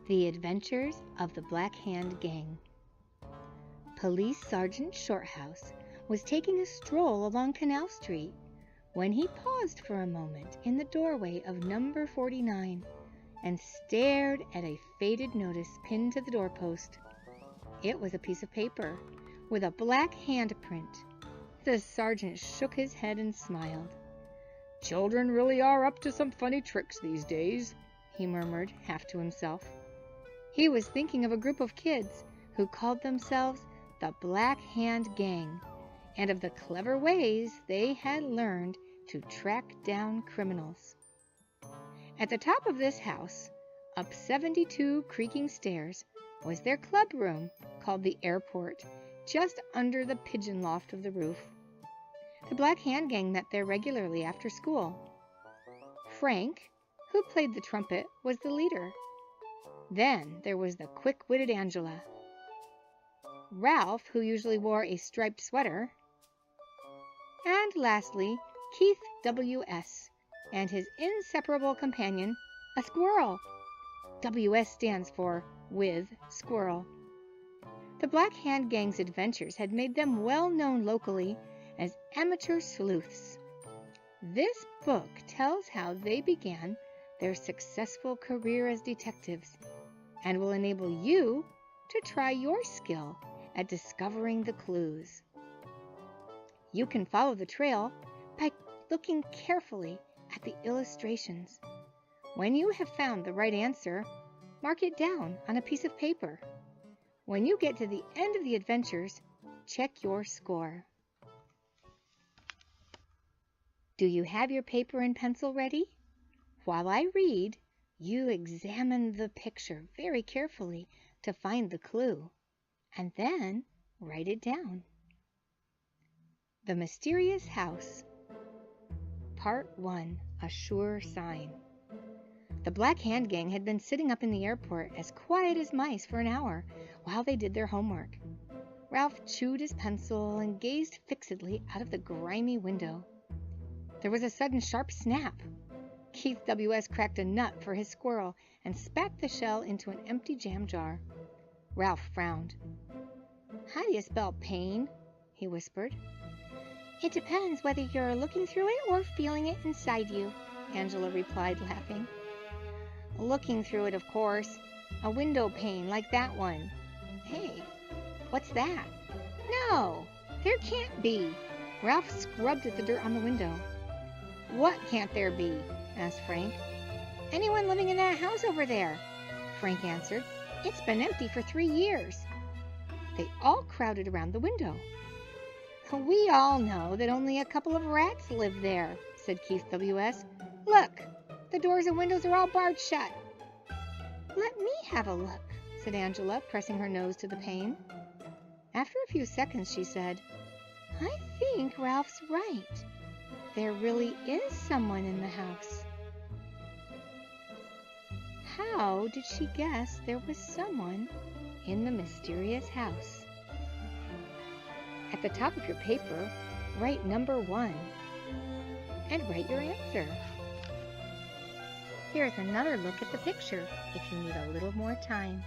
The Adventures of the Black Hand Gang. Police Sergeant Shorthouse was taking a stroll along Canal Street when he paused for a moment in the doorway of number 49 and stared at a faded notice pinned to the doorpost. It was a piece of paper with a black handprint. The sergeant shook his head and smiled. "Children really are up to some funny tricks these days," he murmured, half to himself. He was thinking of a group of kids who called themselves the Black Hand Gang, and of the clever ways they had learned to track down criminals. At the top of this house, up 72 creaking stairs, was their club room, called the Airport, just under the pigeon loft of the roof. The Black Hand Gang met there regularly after school. Frank, who played the trumpet, was the leader. Then there was the quick-witted Angela. Ralph, who usually wore a striped sweater. And lastly, Keith W.S. and his inseparable companion, a squirrel. W.S. stands for With Squirrel. The Black Hand Gang's adventures had made them well known locally as amateur sleuths. This book tells how they began their successful career as detectives and will enable you to try your skill at discovering the clues. You can follow the trail by looking carefully at the illustrations. When you have found the right answer, mark it down on a piece of paper. When you get to the end of the adventures, check your score. Do you have your paper and pencil ready? While I read, you examine the picture very carefully to find the clue, and then write it down. The Mysterious House. Part 1. A Sure Sign. The Black Hand Gang had been sitting up in the airport as quiet as mice for an hour while they did their homework. Ralph chewed his pencil and gazed fixedly out of the grimy window. There was a sudden sharp snap. Keith W.S. cracked a nut for his squirrel and spat the shell into an empty jam jar. Ralph frowned. "How do you spell pain?" he whispered. "It depends whether you're looking through it or feeling it inside you," Angela replied, laughing. "Looking through it, of course. A window pane like that one. Hey, what's that?" "No, there can't be." Ralph scrubbed at the dirt on the window. "What can't there be?" asked Frank. "Anyone living in that house over there," Frank answered. "It's been empty for 3 years." They all crowded around the window. "We all know that only a couple of rats live there," said Keith W.S. "Look, the doors and windows are all barred shut." "Let me have a look," said Angela, pressing her nose to the pane. After a few seconds, she said, "I think Ralph's right. There really is someone in the house." How did she guess there was someone in the mysterious house? At the top of your paper, write number 1 and write your answer. Here's another look at the picture if you need a little more time.